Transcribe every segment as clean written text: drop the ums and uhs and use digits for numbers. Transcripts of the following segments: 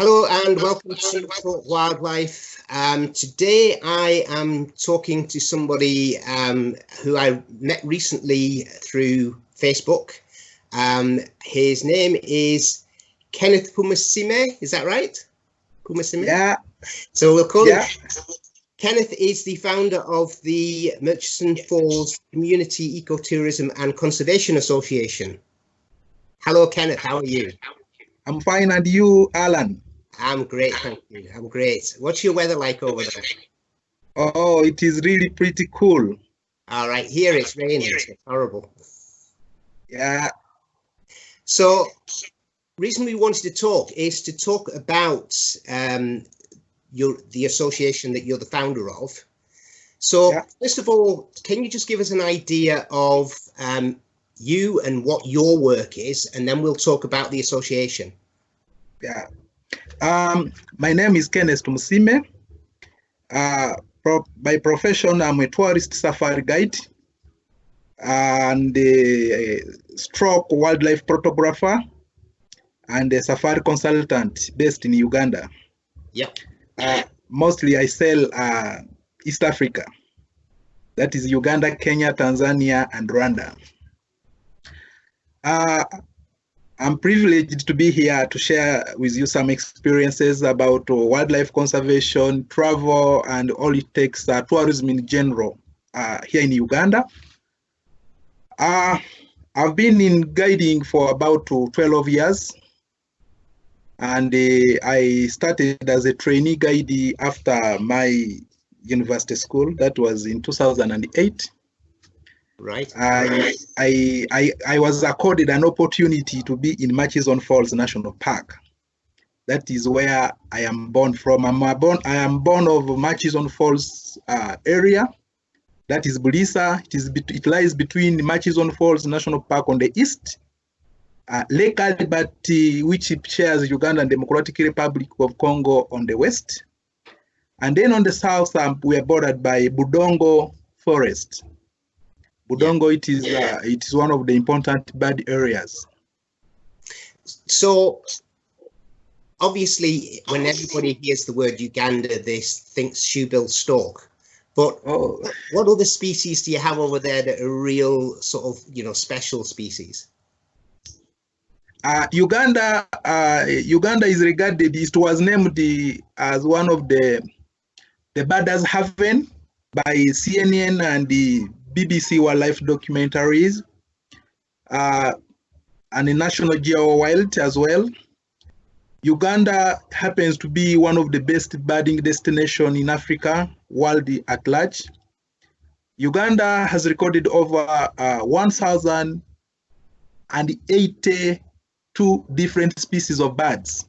Hello and welcome to Talk Wildlife. Today I am talking to somebody who I met recently through Facebook. His name is Kenneth Tumusiime, is that right? Tumusiime? Yeah. So we'll call him. Kenneth is the founder of the Murchison Falls Community Ecotourism and Conservation Association. Hello, Kenneth, how are you? I'm fine, and you, Allan? I'm great, thank you. I'm great. What's your weather like over there? Oh, it is really pretty cool. All right, here it's raining. It's horrible. Yeah. So, reason we wanted to talk is to talk about the association that you're the founder of. So, first of all, can you just give us an idea of you and what your work is, and then we'll talk about the association. Yeah. My name is Kenneth Tumusiime. By profession, I'm a tourist safari guide and a stroke wildlife photographer and a safari consultant based in Uganda. Yep. Mostly I sell East Africa. That is Uganda, Kenya, Tanzania, and Rwanda. I'm privileged to be here to share with you some experiences about wildlife conservation, travel, and all it takes, tourism in general here in Uganda. I've been in guiding for about 12 years, and I started as a trainee guide after my university school. That was in 2008. Right. I was accorded an opportunity to be in Murchison Falls National Park. That is where I am born from. I am born of Murchison Falls area. That is Bulisa. It lies between Murchison Falls National Park on the east, Lake Albert, which shares Uganda and Democratic Republic of Congo on the west, and then on the south we are bordered by Budongo Forest. Budongo, it is one of the important bird areas. So, obviously, when everybody hears the word Uganda, they think shoe-billed stork. But what other species do you have over there that are real sort of, special species? Uganda is regarded. It was named as one of the birders' haven by CNN and the BBC wildlife documentaries, and the National Geo Wild as well. Uganda happens to be one of the best birding destinations in Africa, world at large. Uganda has recorded over 1,082 different species of birds.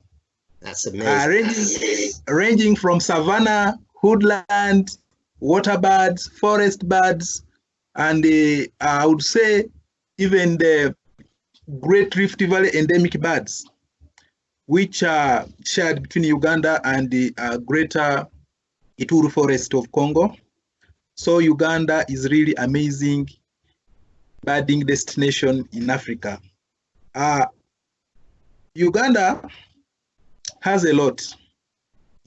That's amazing. Ranging from savanna, woodland, water birds, forest birds, and I would say even the Great Rift Valley endemic birds, which are shared between Uganda and the greater Ituri forest of Congo. So Uganda is really amazing birding destination in Africa. Uganda has a lot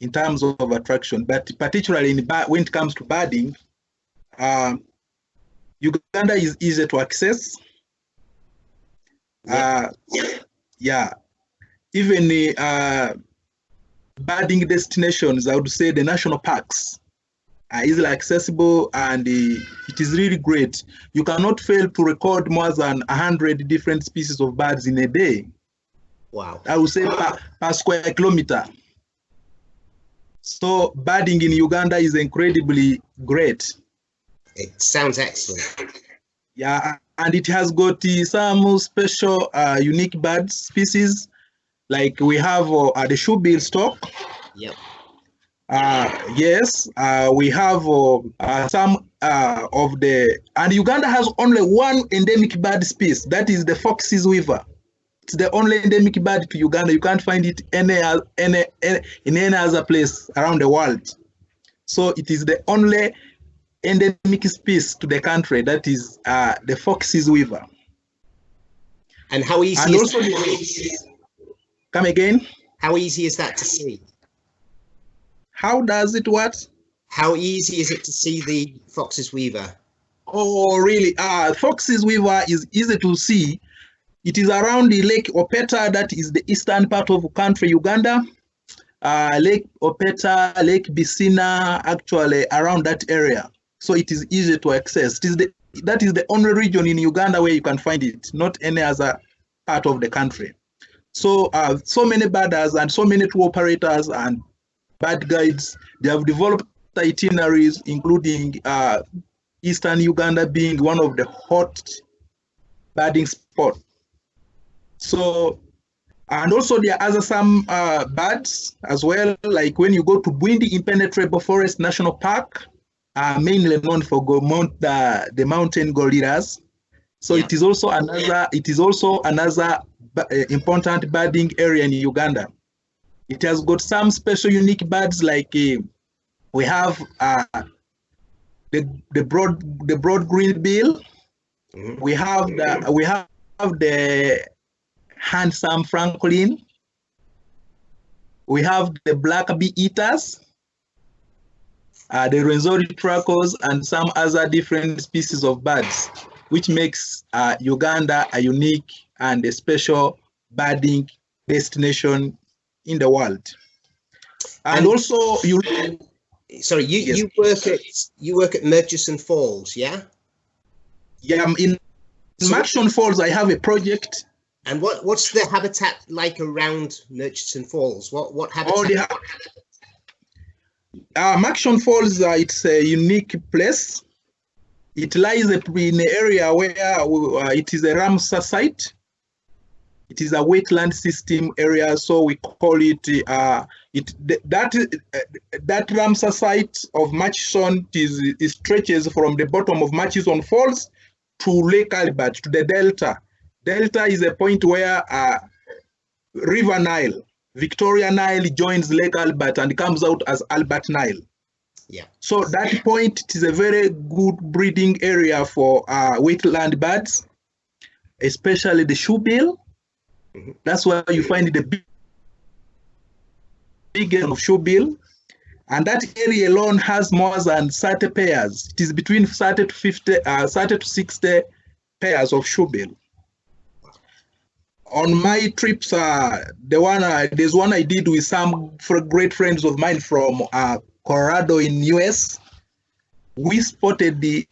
in terms of attraction, but particularly when it comes to birding, Uganda is easy to access. Even the birding destinations, I would say the national parks are easily accessible, and it is really great. You cannot fail to record more than 100 different species of birds in a day. Wow. I would say per square kilometer. So birding in Uganda is incredibly great. It sounds excellent. Yeah, and it has got some special unique bird species, like we have the shoe-bill stork. Yep. Yes, we have some of the, and Uganda has only one endemic bird species, that is the fox's weaver. It's the only endemic bird to Uganda. You can't find it in any other place around the world. So it is the only endemic species to the country, that is the fox's weaver. And how easy and is also that? come again? How easy is that to see? How does it what? How easy is it to see the Fox's Weaver? Oh, really? Fox's Weaver is easy to see. It is around the Lake Opeta, that is the eastern part of the country, Uganda. Lake Opeta, Lake Bisina, actually around that area. So it is easy to access. That is the only region in Uganda where you can find it, not any other part of the country. So, so many birders and so many tour operators and bird guides, they have developed itineraries, including Eastern Uganda being one of the hot birding spots. So, and also there are some birds as well, like when you go to Bwindi Impenetrable Forest National Park, mainly known for the mountain gorillas. So yeah. It is also another important birding area in Uganda. It has got some special unique birds, like we have the broad green bill. Mm-hmm. We have the handsome francolin. We have the black bee eaters, the Renzori tracos, and some other different species of birds, which makes Uganda a unique and a special birding destination in the world. And also, you work at Murchison Falls, yeah? Yeah, in Murchison Falls, I have a project. And what's the habitat like around Murchison Falls? What habitat? Murchison Falls, it's a unique place. It lies in an area where it is a Ramsar site. It is a wetland system area, so we call it that Ramsar site of Murchison stretches from the bottom of Murchison Falls to Lake Albert, to the delta. Delta is a point where River Nile, Victoria Nile, joins Lake Albert and comes out as Albert Nile. Yeah. So that point is a very good breeding area for wetland birds, especially the shoebill. Mm-hmm. That's where you find the biggest of shoebill. And that area alone has more than 30 pairs. It is between 30 to 60 pairs of shoebill. On my trips, there's one I did with some great friends of mine from Colorado in US. We spotted the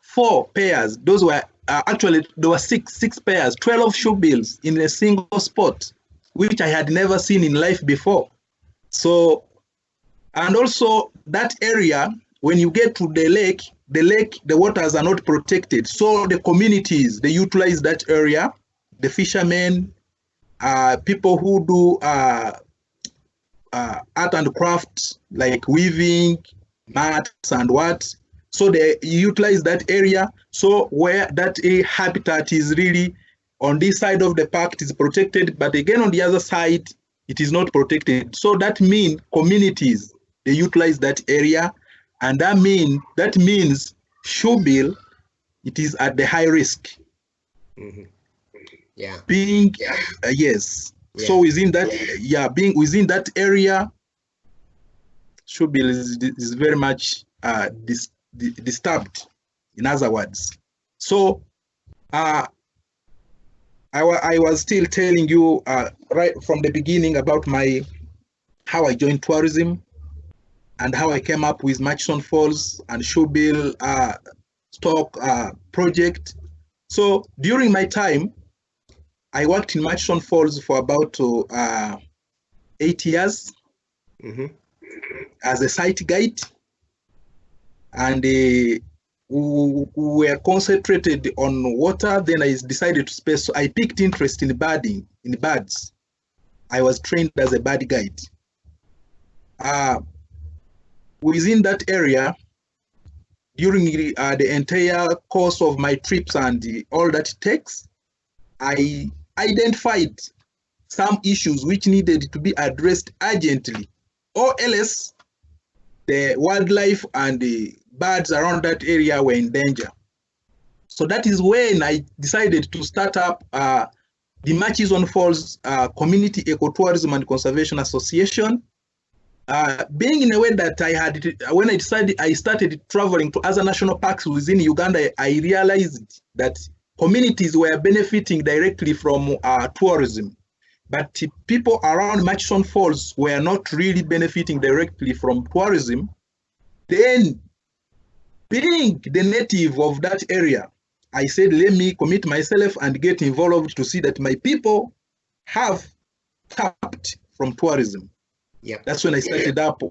4 pairs. Those were actually, there were six pairs, 12 shoebills in a single spot, which I had never seen in life before. So, and also that area, when you get to the lake, the waters are not protected. So the communities, they utilize that area. The fishermen, people who do art and crafts like weaving, mats and what. So they utilize that area. So where that habitat is really on this side of the park, it is protected, but again on the other side, it is not protected. So that means communities, they utilize that area, and that means shoebill, it is at the high risk. Mm-hmm. Yeah. Yes. Yeah. So within that, being within that area, shoebill is very much disturbed. In other words, so I was still telling you right from the beginning about how I joined tourism and how I came up with Murchison Falls and shoebill stock project. So during my time, I worked in Murchison Falls for about 8 years. Mm-hmm. As a site guide, and we were concentrated on water. Then I decided to space. So I picked interest in birding, in birds. I was trained as a bird guide. Within that area, during the entire course of my trips and all that it takes, I identified some issues which needed to be addressed urgently, or else the wildlife and the birds around that area were in danger. So that is when I decided to start up the Murchison Falls Community Ecotourism and Conservation Association. Being in a way that when I started traveling to other national parks within Uganda, I realized that communities were benefiting directly from tourism, but people around Murchison Falls were not really benefiting directly from tourism. Then, being the native of that area, I said, let me commit myself and get involved to see that my people have tapped from tourism. Yeah, that's when I started up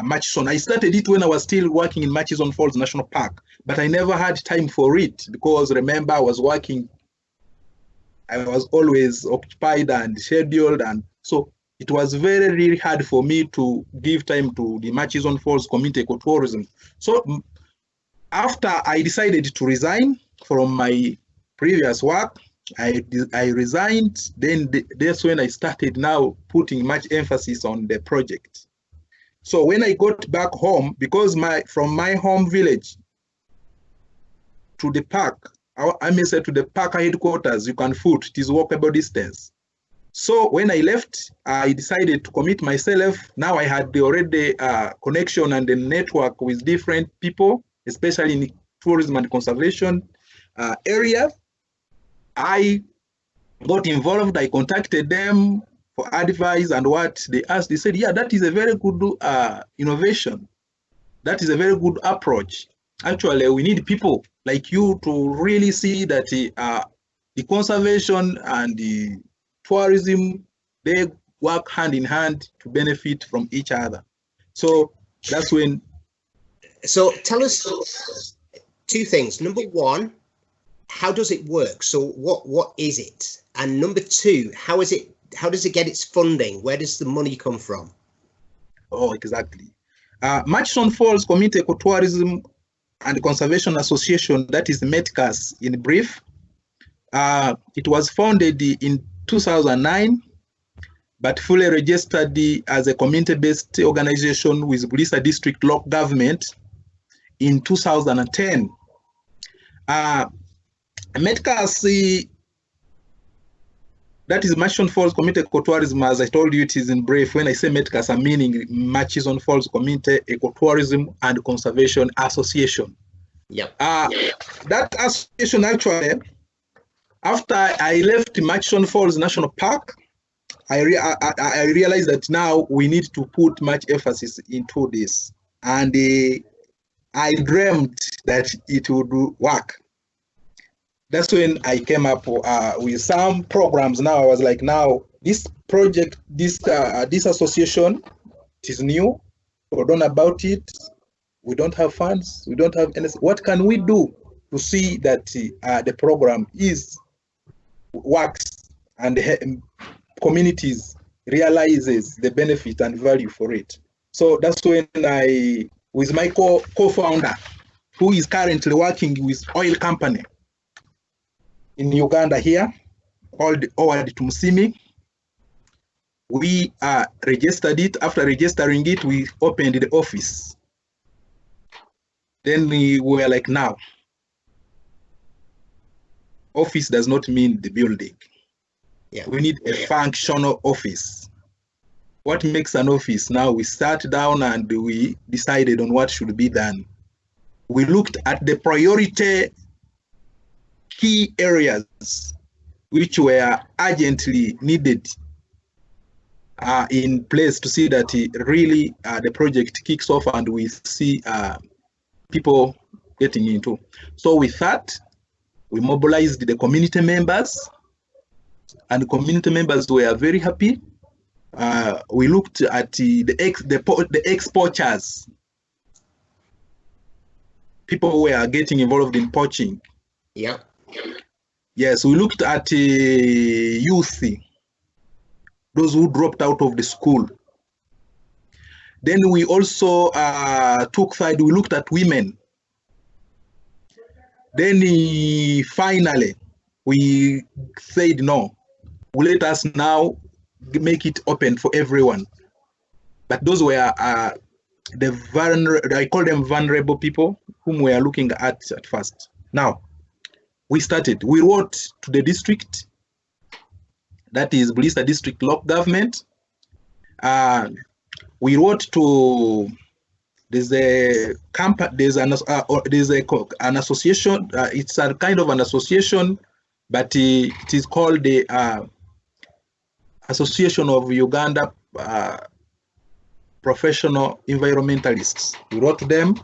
Murchison. I started it when I was still working in Murchison Falls National Park, but I never had time for it because remember I was working. I was always occupied and scheduled, and so it was really hard for me to give time to the Murchison Falls Community Ecotourism. So after I decided to resign from my previous work, I resigned. Then that's when I started now putting much emphasis on the project. So when I got back home, because from my home village to the park, I may say to the park headquarters, you can foot, it is walkable distance. So when I left, I decided to commit myself. Now I had already connection and the network with different people, especially in tourism and conservation area. I got involved. I contacted them for advice, and what they asked, they said, yeah, that is a very good innovation. That is a very good approach. Actually, we need people like you to really see that the conservation and the tourism, they work hand in hand to benefit from each other. So that's when. So tell us two things. Number one, how does it work? So what is it? And number two, how does it get its funding? Where does the money come from? Oh, exactly. Murchison Falls Community Ecotourism and Conservation Association, that is METCAS in brief. It was founded in 2009, but fully registered as a community-based organization with Bulisa District Local Government in 2010. METCAS, that is Murchison Falls Community Ecotourism. As I told you, it is in brief. When I say METCAS, I'm meaning Murchison Falls Community Ecotourism and Conservation Association. Yep. That association actually, after I left Murchison Falls National Park, I realized that now we need to put much emphasis into this. And I dreamt that it would work. That's when I came up with some programs. Now I was like, now this project, this association, it is new. We don't know about it. We don't have funds. We don't have anything. What can we do to see that the program works and the communities realizes the benefit and value for it? So that's when I, with my co-founder, who is currently working with oil company in Uganda here, called Kenneth Tumusiime. We registered it. After registering it, we opened the office. Then we were like, now, office does not mean the building. Yeah. We need a functional office. What makes an office? Now we sat down and we decided on what should be done. We looked at the priority key areas which were urgently needed in place to see that really the project kicks off and we see people getting into. So with that, we mobilized the community members, and the community members were very happy. We looked at the exporters. People were getting involved in poaching. Yeah. Yes, we looked at youth, those who dropped out of the school. Then we also we looked at women. Then finally, we said, no, let us now make it open for everyone. But those were I call them vulnerable people whom we are looking at first. Now, we wrote to the district, that is Bulisa District Local Government. We wrote to, there's an association, it's a kind of an association, but it is called the Association of Uganda Professional Environmentalists. We wrote to them.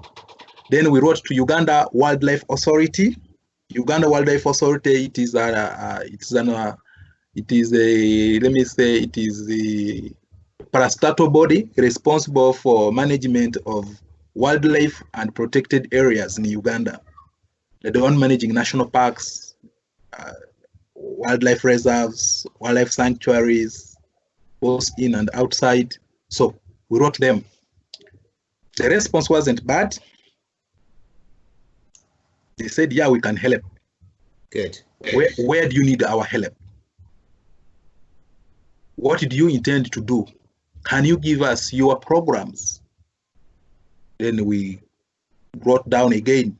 Then we wrote to Uganda Wildlife Authority. Uganda Wildlife Authority, it is a parastatal body responsible for management of wildlife and protected areas in Uganda. They're the one managing national parks, wildlife reserves, wildlife sanctuaries, both in and outside. So we wrote them. The response wasn't bad. They said, yeah, we can help. Good. Where do you need our help? What do you intend to do? Can you give us your programs? Then we wrote down again.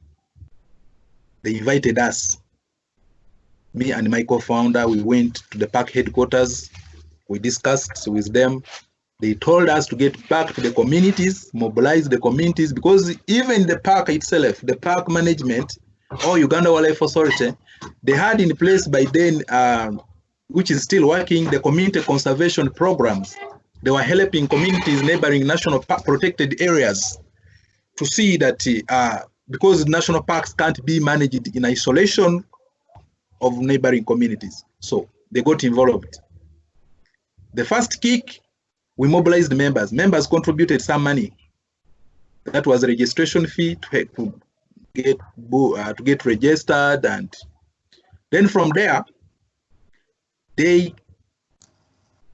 They invited us. Me and my co-founder, we went to the park headquarters. We discussed with them. They told us to get back to the communities, mobilize the communities, because even the park itself, the park management, or Uganda Wildlife Authority, they had in place by then, which is still working, the community conservation programs. They were helping communities neighboring national park protected areas to see that because national parks can't be managed in isolation of neighboring communities. So they got involved. The first kick, we mobilized members. Members contributed some money. That was a registration fee to get registered, and then from there they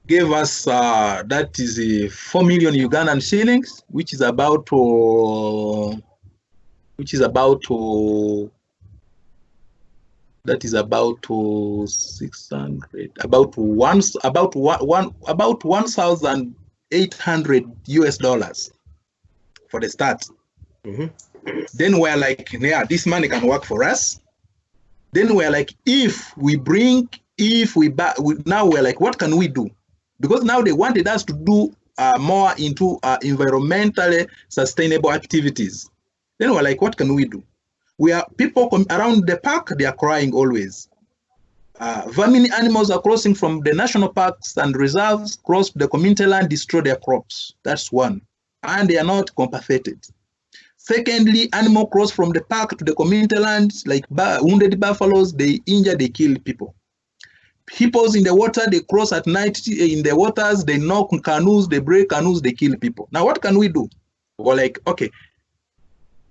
gave us that is 4 million Ugandan shillings, which is about 600, about 1,800 US dollars for the start. Mm-hmm. Then we're like, yeah, this money can work for us. Then we're like, now we're like, what can we do? Because now they wanted us to do more into environmentally sustainable activities. Then we're like, what can we do? We are people around the park, they are crying always. Vermin animals are crossing from the national parks and reserves, cross the community land, destroy their crops. That's one. And they are not compensated. Secondly, animals cross from the park to the community land, like wounded buffaloes, they injure, they kill people. Hippos in the water, they cross at night in the waters, they knock canoes, they break canoes, they kill people. Now, what can we do? We're like, okay,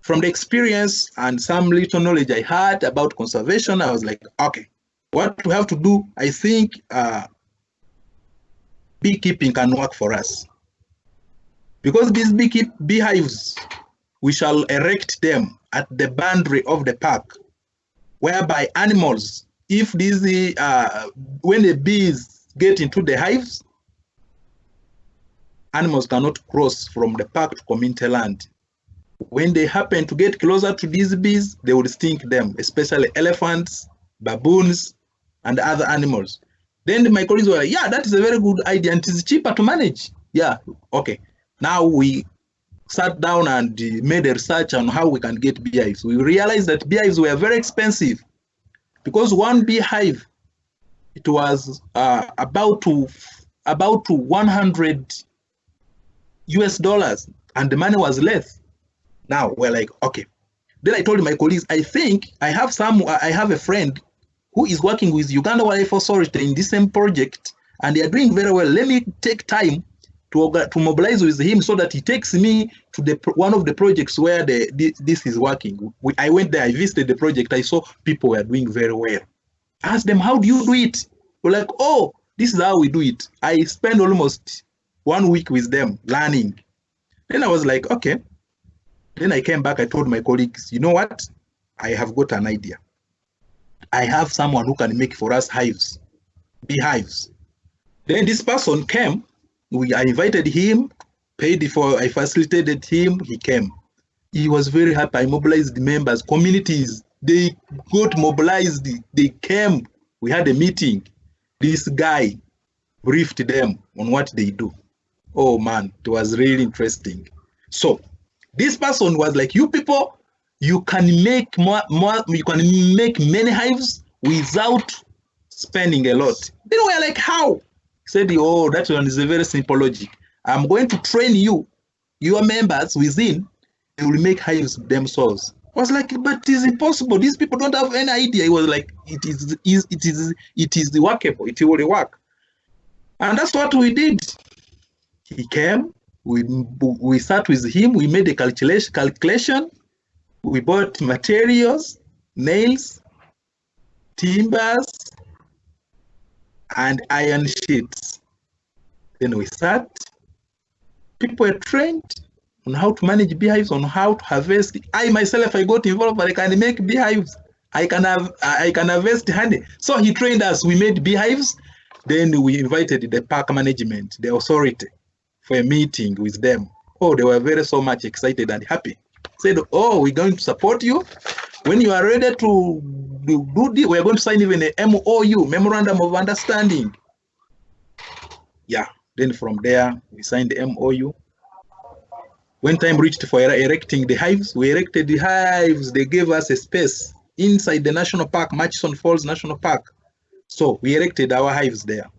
from the experience and some little knowledge I had about conservation, I was like, okay, what we have to do, I think beekeeping can work for us. Because these beehives, we shall erect them at the boundary of the park, whereby animals, if these when the bees get into the hives, animals cannot cross from the park to community land. When they happen to get closer to these bees, they will sting them, especially elephants, baboons, and other animals. Then my colleagues were like, yeah, that is a very good idea, and it is cheaper to manage. Yeah, okay. Now we sat down and made a research on how we can get beehives. We realized that beehives were very expensive because one beehive, it was about 100 US dollars, and the money was less. Now we're like, okay. Then I told my colleagues, I think I have a friend who is working with Uganda Wildlife Authority in this same project, and they are doing very well. Let me take time to mobilize with him so that he takes me to one of the projects where this is working. I went there, I visited the project, I saw people were doing very well. I asked them, how do you do it? We're like, oh, this is how we do it. I spent almost 1 week with them learning. Then I was like, okay. Then I came back, I told my colleagues, you know what? I have got an idea. I have someone who can make for us hives, beehives. Then this person came. I invited him, paid for, I facilitated him, he came. He was very happy. I mobilized the members, communities, they got mobilized, they came. We had a meeting. This guy, briefed them on what they do. Oh man, it was really interesting. So this person was like, you people, you can make you can make many hives without spending a lot. Then we are like, how? He said, oh, that one is a very simple logic. I'm going to train you, your members within, they will make hives themselves. I was like, but it is impossible. These people don't have any idea. He was like, it is workable. It will work. And that's what we did. He came, we sat with him, we made a calculation, we bought materials, nails, timbers, and iron sheets. Then we sat, people were trained on how to manage beehives, on how to harvest. I myself, I got involved, but I can make beehives. I can harvest honey. So he trained us, we made beehives. Then we invited the park management, the authority, for a meeting with them. Oh, they were so much excited and happy. Said, oh, we're going to support you. When you are ready to do this, we're going to sign even a MOU, Memorandum of Understanding. Yeah, then from there, we signed the MOU. When time reached for erecting the hives, we erected the hives. They gave us a space inside the national park, Murchison Falls National Park. So we erected our hives there.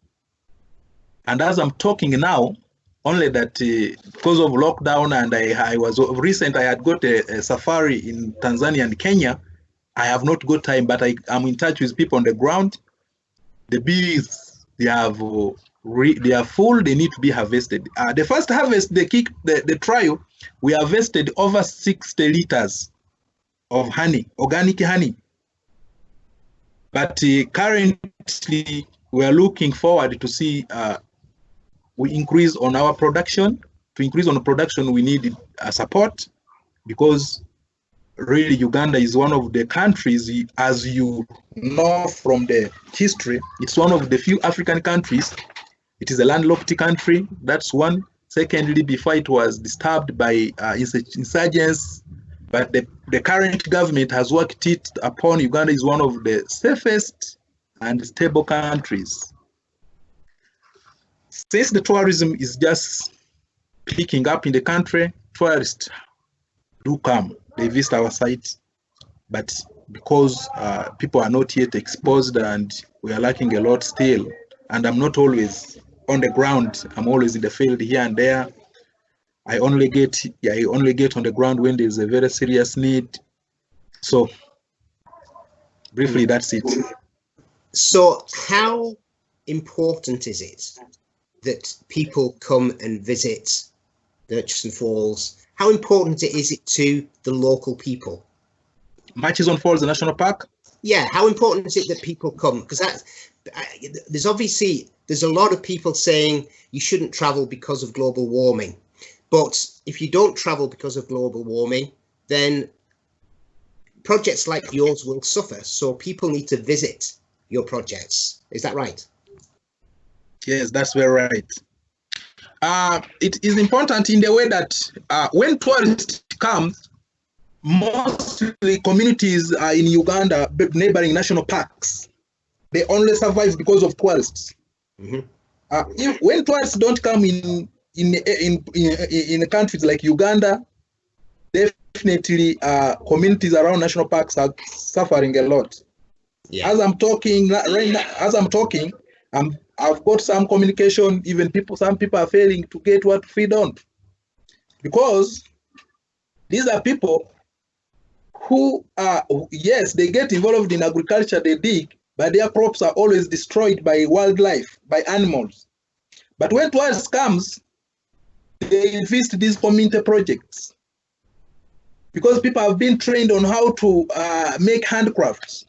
And as I'm talking now, only that because of lockdown and I was recent, I had got a safari in Tanzania and Kenya. I have not got time, but I'm in touch with people on the ground. The bees, they are full, they need to be harvested. The first harvest, the trial, we harvested over 60 liters of honey, organic honey. But currently, we are looking forward to see we increase on our production. To increase on the production, we need support, because really Uganda is one of the countries, as you know from the history, it's one of the few African countries. It is a landlocked country, that's one. Secondly, before it was disturbed by insurgents, but the current government has worked it upon. Uganda is one of the safest and stable countries. Since the tourism is just picking up in the country, tourists do come, they visit our site, but because people are not yet exposed and we are lacking a lot still, and I'm not always on the ground, I'm always in the field here and there. I only get on the ground when there's a very serious need. So briefly, that's it. So how important is it that people come and visit Murchison Falls? How important is it to the local people? Murchison Falls National Park? Yeah, how important is it that people come? Because there's a lot of people saying you shouldn't travel because of global warming. But if you don't travel because of global warming, then projects like yours will suffer. So people need to visit your projects. Is that right? Yes, that's very right. It is important in the way that when tourists come, mostly communities in Uganda, neighboring national parks, they only survive because of tourists. Mm-hmm. When tourists don't come in countries like Uganda, definitely communities around national parks are suffering a lot. Yeah. As I'm talking right now, I've got some communication. Even some people are failing to get what to feed on, because these are people who yes, they get involved in agriculture, they dig, but their crops are always destroyed by wildlife, by animals. But when tourists comes, they visit these community projects, because people have been trained on how to make handcrafts.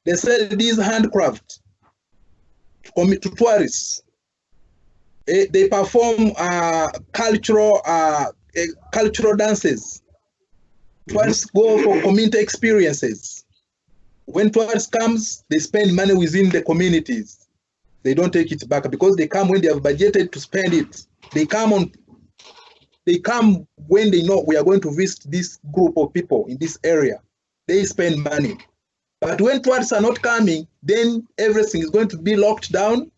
They sell these handcrafts to tourists. They perform cultural dances. Tourists go for community experiences. When tourists comes, they spend money within the communities. They don't take it back, because they come when they have budgeted to spend it. They come when they know we are going to visit this group of people in this area. They spend money. But when tourists are not coming, then everything is going to be locked down.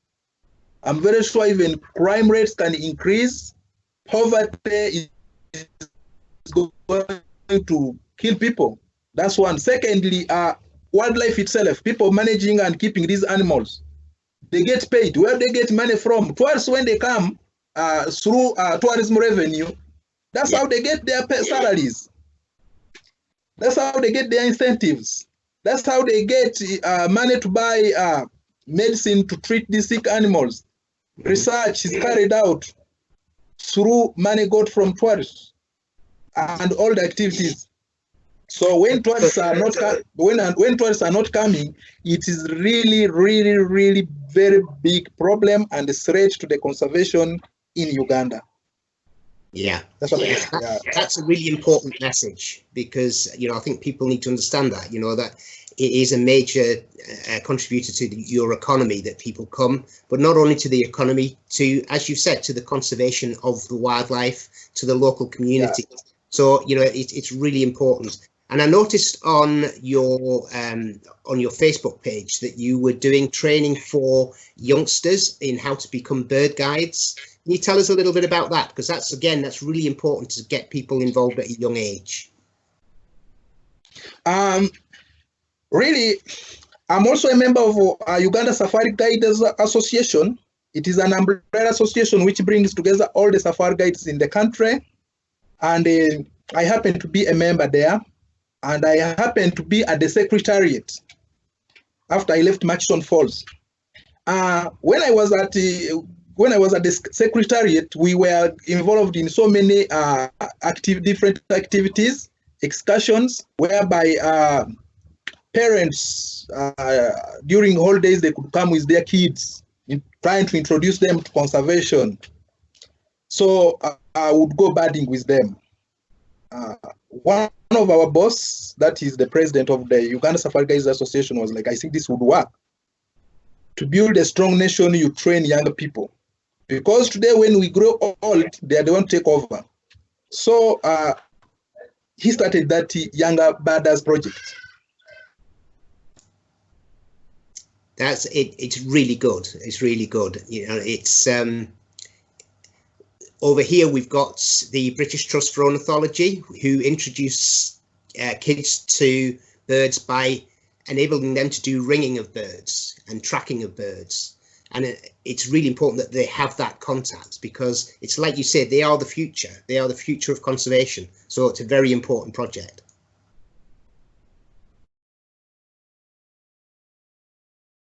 I'm very sure even crime rates can increase. Poverty is going to kill people. That's one. Secondly, wildlife itself, people managing and keeping these animals, they get paid. Where they get money from? Tourists, when they come through tourism revenue, that's how they get their salaries. That's how they get their incentives. That's how they get money to buy medicine to treat these sick animals. Research is carried out through money got from tourists and all the activities. So when tourists are not when tourists are not coming, it is really, really, really very big problem and a threat to the conservation in Uganda. Yeah, that's a really important message, because I think people need to understand that that it is a major contributor to your economy that people come, but not only to the economy, to, as you said, to the conservation of the wildlife, to the local community. Yeah. So it's really important. And I noticed on your Facebook page that you were doing training for youngsters in how to become bird guides. Can you tell us a little bit about that? Because that's really important to get people involved at a young age. Really, I'm also a member of Uganda Safari Guides Association. It is an umbrella association which brings together all the safari guides in the country. And I happen to be a member there. And I happen to be at the secretariat after I left Murchison Falls. When I was at the secretariat, we were involved in so many different activities, excursions, whereby parents during holidays they could come with their kids, trying to introduce them to conservation. So I would go birding with them. One of our boss, that is the president of the Uganda Safari Guides Association, was like, I think this would work. To build a strong nation, you train younger people. Because today when we grow old, they are the one to take over. So he started that Younger Birders project. That's it. It's really good. It's really good. It's over here we've got the British Trust for Ornithology, who introduce kids to birds by enabling them to do ringing of birds and tracking of birds. And it's really important that they have that contact, because it's like you said, they are the future. They are the future of conservation. So it's a very important project.